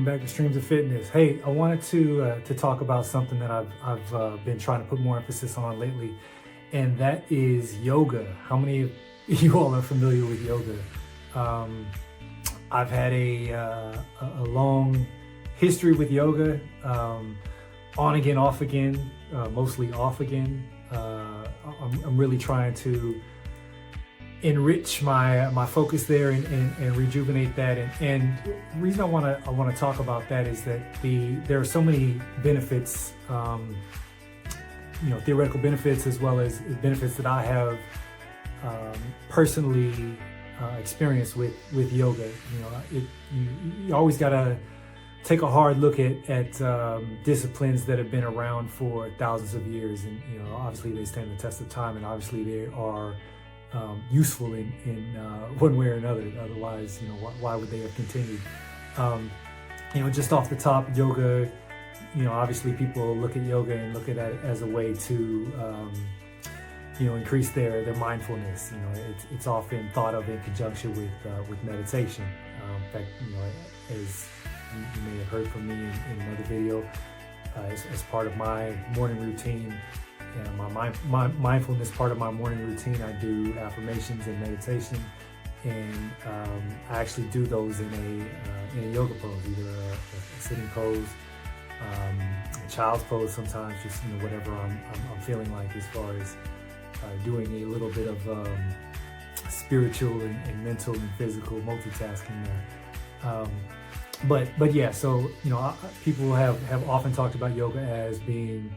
welcome back to Streams of Fitness. Hey, I wanted to talk about something that I've been trying to put more emphasis on lately, and that is yoga. How many of you all are familiar with yoga? I've had a long history with yoga, on again, off again, mostly off again. I'm really trying to enrich my focus there and rejuvenate that. And the reason I want to talk about that is that there are so many benefits, theoretical benefits as well as benefits that I have personally experienced with yoga. You always gotta take a hard look at disciplines that have been around for thousands of years, and obviously they stand the test of time, and obviously they are useful in one way or another. Otherwise, why would they have continued? Just off the top, yoga, obviously people look at yoga and look at it as a way to increase their mindfulness. It's often thought of in conjunction with meditation. In fact, as you may have heard from me in another video, as part of my morning routine, my mindfulness part of my morning routine, I do affirmations and meditation, and I actually do those in a yoga pose, either a sitting pose, a child's pose sometimes, just whatever I'm feeling like, as far as doing a little bit of spiritual and mental and physical multitasking there. But yeah, so people have often talked about yoga as being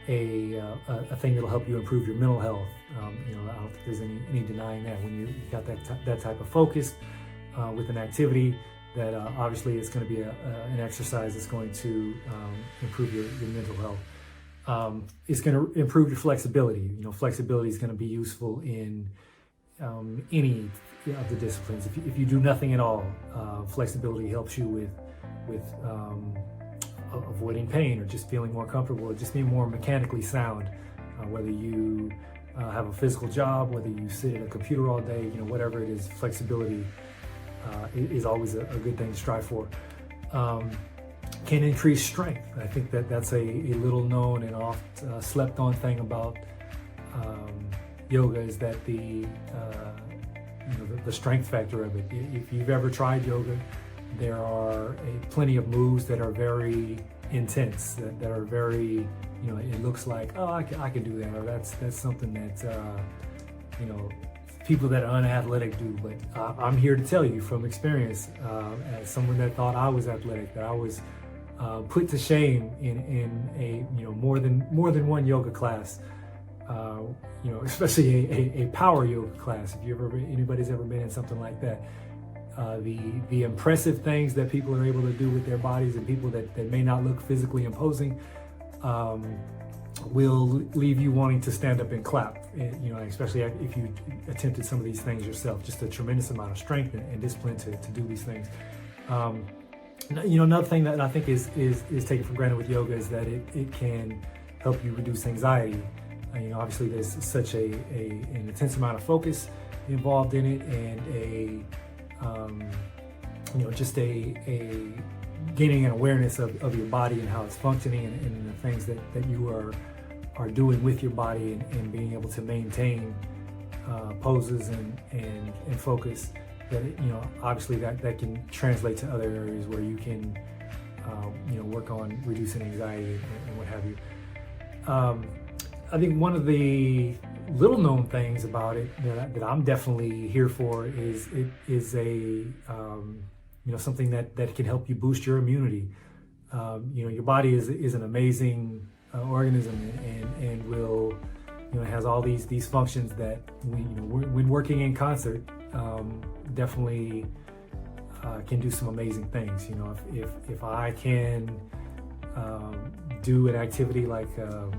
a thing that'll help you improve your mental health. I don't think there's any denying that when you've got that type of focus with an activity, that obviously it's going to be an exercise that's going to improve your mental health. It's going to improve your flexibility. Flexibility is going to be useful in any of the disciplines. If you do nothing at all, flexibility helps you with avoiding pain, or just feeling more comfortable, or just being more mechanically sound. Whether you have a physical job, whether you sit at a computer all day, whatever it is, flexibility is always a good thing to strive for. Can increase strength. I think that's a little known and oft slept on thing about yoga, is that the strength factor of it. If you've ever tried yoga, there are plenty of moves that are very intense, that are very, it looks like, oh, I can do that, or that's something that people that are unathletic do. But I'm here to tell you from experience, as someone that thought I was athletic, that I was put to shame in a more than one yoga class. Especially a power yoga class. If anybody's ever been in something like that, the impressive things that people are able to do with their bodies, and people that may not look physically imposing, will leave you wanting to stand up and clap. Especially if you attempted some of these things yourself. Just a tremendous amount of strength and discipline to do these things. Another thing that I think is taken for granted with yoga is that it can help you reduce anxiety. Obviously there's such an intense amount of focus involved in it, and just a gaining an awareness of your body and how it's functioning, and the things that you are doing with your body, and being able to maintain poses and focus. That obviously that can translate to other areas where you can work on reducing anxiety and what have you. I think one of the little known things about it that I'm definitely here for is it is a something that can help you boost your immunity. Your body is an amazing organism, and will has all these functions that when working in concert, definitely can do some amazing things. If I can do an activity like a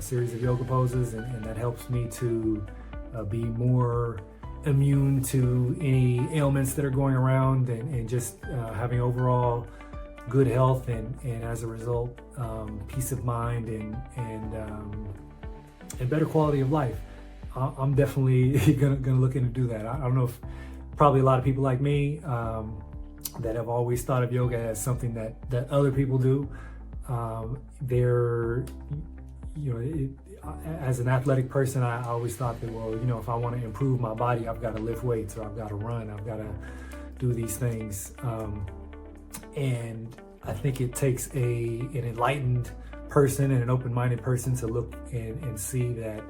series of yoga poses, and that helps me to be more immune to any ailments that are going around, and just having overall good health, and as a result, peace of mind and better quality of life. I'm definitely gonna look into do that. I don't know if probably a lot of people like me that have always thought of yoga as something that other people do. They're, as an athletic person, I always thought that, well, if I want to improve my body, I've got to lift weights, or I've got to run, I've got to do these things. And I think it takes an enlightened person and an open-minded person to look and see that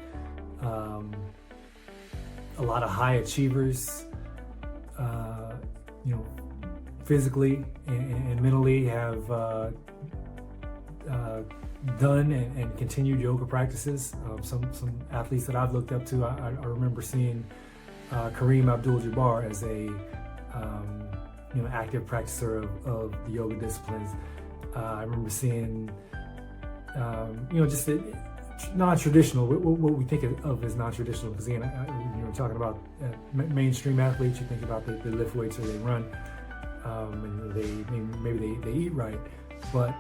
a lot of high achievers, physically and mentally have done and continued yoga practices. Some athletes that I've looked up to, I remember seeing Kareem Abdul-Jabbar as a active practicer of the yoga disciplines. I remember seeing just non-traditional, what we think of as non-traditional, because again, we're talking about mainstream athletes. You think about they lift weights or they run, and maybe they eat right, but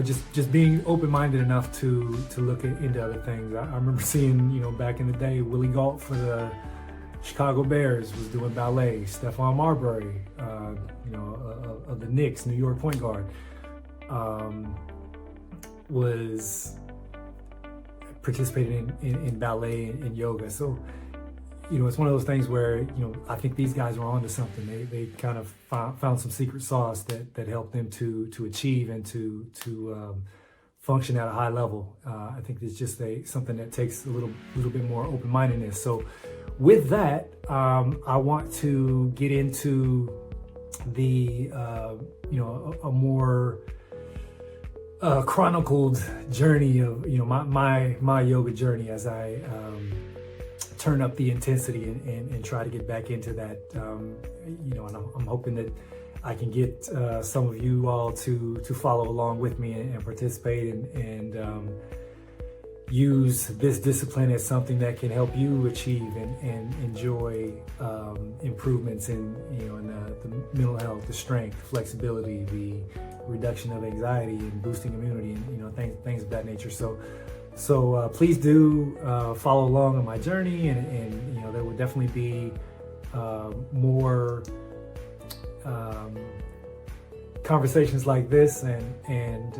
just being open-minded enough to look into other things. I remember seeing, back in the day, Willie Gault for the Chicago Bears was doing ballet. Stephon Marbury, of the Knicks, New York point guard, was participating in ballet and yoga. So, it's one of those things where, I think these guys were onto something. They kind of found some secret sauce that helped them to achieve and to function at a high level. I think it's just something that takes a little bit more open-mindedness. So with that, I want to get into the, a more chronicled journey of, my yoga journey as I turn up the intensity and try to get back into that, and I'm hoping that I can get some of you all to follow along with me and participate and use this discipline as something that can help you achieve and enjoy improvements in the mental health, the strength, flexibility, the reduction of anxiety and boosting immunity, and things of that nature. So please do follow along on my journey, and there will definitely be more conversations like this, and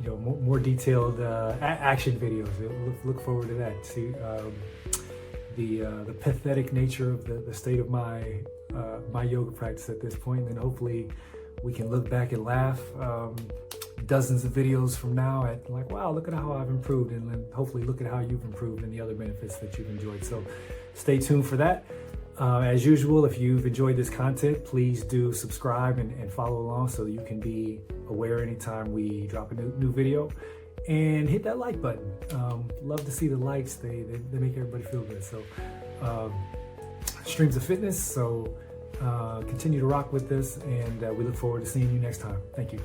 more detailed action videos. Look forward to that. See the pathetic nature of the state of my yoga practice at this point, and then hopefully we can look back and laugh dozens of videos from now at like, wow, look at how I've improved, and then hopefully look at how you've improved and the other benefits that you've enjoyed. So stay tuned for that. As usual, if you've enjoyed this content, please do subscribe and follow along so you can be aware anytime we drop a new video, and hit that like button. Love to see the likes. They make everybody feel good. So streams of fitness. So continue to rock with this, and we look forward to seeing you next time. Thank you.